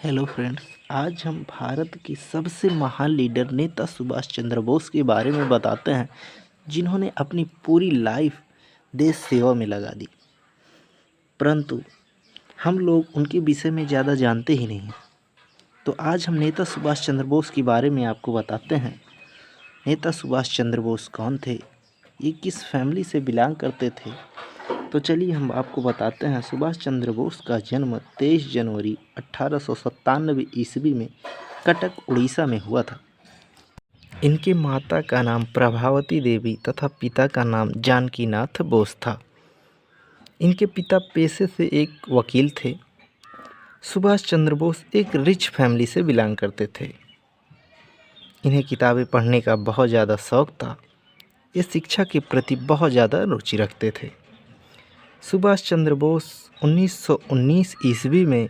Hello friends. आज हम भारत के सबसे महान लीडर नेता सुभाष चंद्र बोस के बारे में बताते हैं, जिन्होंने अपनी पूरी लाइफ देश सेवा में लगा दी। परंतु हम लोग उनके विषय में ज़्यादा जानते ही नहीं हैं। तो आज हम नेता सुभाष चंद्र बोस के बारे में आपको बताते हैं। नेता सुभाष चंद्र बोस कौन थे, ये किस फैमिली से बिलोंग करते थे। तो चलिए हम आपको बताते हैं। सुभाष चंद्र बोस का जन्म 23 जनवरी 1897 ईस्वी में कटक उड़ीसा में हुआ था। इनके माता का नाम प्रभावती देवी तथा पिता का नाम जानकीनाथ बोस था। इनके पिता पेशे से एक वकील थे। सुभाष चंद्र बोस एक रिच फैमिली से बिलोंग करते थे। इन्हें किताबें पढ़ने का बहुत ज़्यादा शौक़ था। ये शिक्षा के प्रति बहुत ज़्यादा रुचि रखते थे। सुभाष चंद्र बोस 1919 ईस्वी में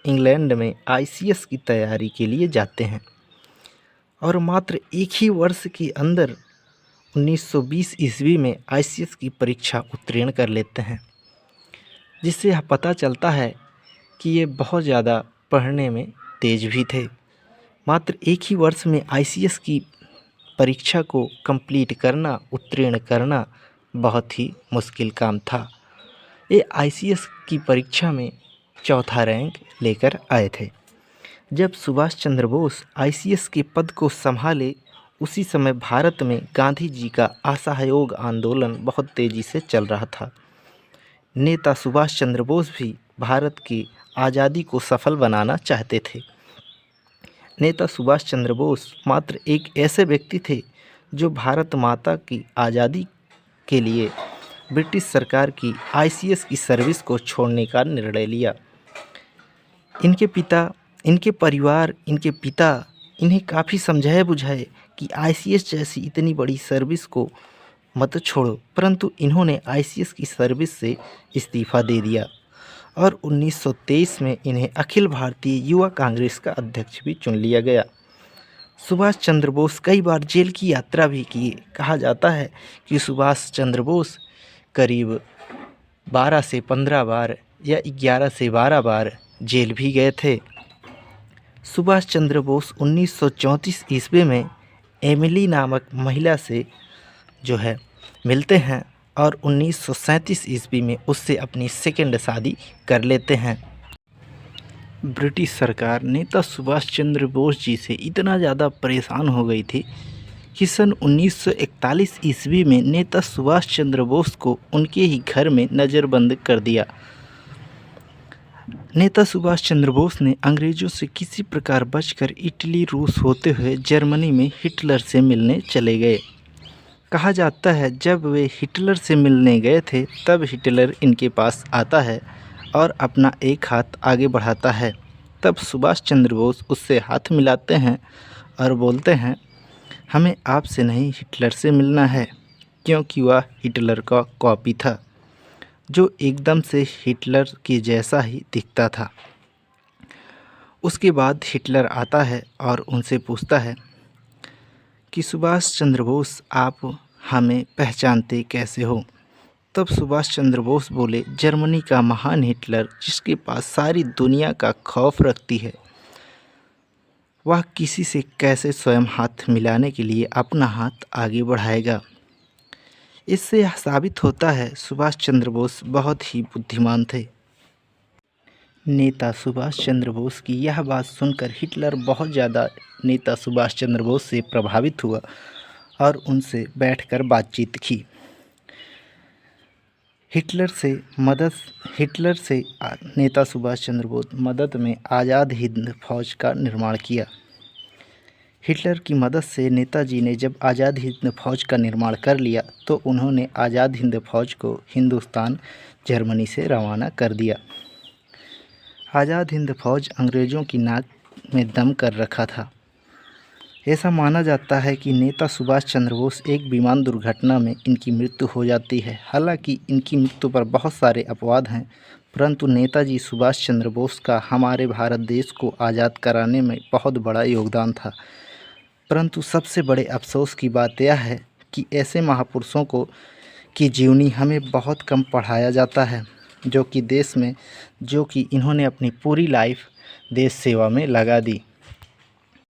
इंग्लैंड में आईसीएस की तैयारी के लिए जाते हैं और मात्र एक ही वर्ष के अंदर 1920 ईस्वी में आईसीएस की परीक्षा उत्तीर्ण कर लेते हैं, जिससे यह पता चलता है कि ये बहुत ज़्यादा पढ़ने में तेज भी थे। मात्र एक ही वर्ष में आईसीएस की परीक्षा को कंप्लीट करना, उत्तीर्ण करना बहुत ही मुश्किल काम था। ये आईसीएस की परीक्षा में चौथा रैंक लेकर आए थे। जब सुभाष चंद्र बोस आईसीएस के पद को संभाले, उसी समय भारत में गांधी जी का असहयोग आंदोलन बहुत तेज़ी से चल रहा था। नेता सुभाष चंद्र बोस भी भारत की आज़ादी को सफल बनाना चाहते थे। नेता सुभाष चंद्र बोस मात्र एक ऐसे व्यक्ति थे जो भारत माता की आज़ादी के लिए ब्रिटिश सरकार की आईसीएस की सर्विस को छोड़ने का निर्णय लिया। इनके परिवार, इनके पिता इन्हें काफ़ी समझाए बुझाए कि आईसीएस जैसी इतनी बड़ी सर्विस को मत छोड़ो, परंतु इन्होंने आईसीएस की सर्विस से इस्तीफ़ा दे दिया और 1923 में इन्हें अखिल भारतीय युवा कांग्रेस का अध्यक्ष भी चुन लिया गया। सुभाष चंद्र बोस कई बार जेल की यात्रा भी की। कहा जाता है कि सुभाष चंद्र बोस करीब 12 से 15 बार या 11 से 12 बार जेल भी गए थे। सुभाष चंद्र बोस 1934 ईस्वी में एमिली नामक महिला से मिलते हैं और 1937 ईस्वी में उससे अपनी सेकंड शादी कर लेते हैं। ब्रिटिश सरकार नेता सुभाष चंद्र बोस जी से इतना ज़्यादा परेशान हो गई थी कि सन 1941 ईस्वी में नेता सुभाष चंद्र बोस को उनके ही घर में नज़रबंद कर दिया। नेता सुभाष चंद्र बोस ने अंग्रेज़ों से किसी प्रकार बचकर इटली, रूस होते हुए जर्मनी में हिटलर से मिलने चले गए। कहा जाता है जब वे हिटलर से मिलने गए थे तब हिटलर इनके पास आता है और अपना एक हाथ आगे बढ़ाता है। तब सुभाष चंद्र बोस उससे हाथ मिलाते हैं और बोलते हैं, हमें आपसे नहीं हिटलर से मिलना है, क्योंकि वह हिटलर का कॉपी था जो एकदम से हिटलर के जैसा ही दिखता था। उसके बाद हिटलर आता है और उनसे पूछता है कि सुभाष चंद्र बोस, आप हमें पहचानते कैसे हो। तब सुभाष चंद्र बोस बोले, जर्मनी का महान हिटलर जिसके पास सारी दुनिया का खौफ रखती है, वह किसी से कैसे स्वयं हाथ मिलाने के लिए अपना हाथ आगे बढ़ाएगा। इससे यह साबित होता है सुभाष चंद्र बोस बहुत ही बुद्धिमान थे। नेता सुभाष चंद्र बोस की यह बात सुनकर हिटलर बहुत ज़्यादा नेता सुभाष चंद्र बोस से प्रभावित हुआ और उनसे बैठकर बातचीत की। हिटलर से नेता सुभाष चंद्र बोस मदद में आज़ाद हिंद फौज का निर्माण किया। हिटलर की मदद से नेताजी ने जब आज़ाद हिंद फौज का निर्माण कर लिया तो उन्होंने आज़ाद हिंद फौज को हिंदुस्तान जर्मनी से रवाना कर दिया। आज़ाद हिंद फौज अंग्रेज़ों की नाक में दम कर रखा था। ऐसा माना जाता है कि नेता सुभाष चंद्र बोस एक विमान दुर्घटना में इनकी मृत्यु हो जाती है। हालांकि इनकी मृत्यु पर बहुत सारे अपवाद हैं, परंतु नेताजी सुभाष चंद्र बोस का हमारे भारत देश को आज़ाद कराने में बहुत बड़ा योगदान था। परंतु सबसे बड़े अफसोस की बात यह है कि ऐसे महापुरुषों की जीवनी हमें बहुत कम पढ़ाया जाता है। जो कि इन्होंने अपनी पूरी लाइफ देश सेवा में लगा दी।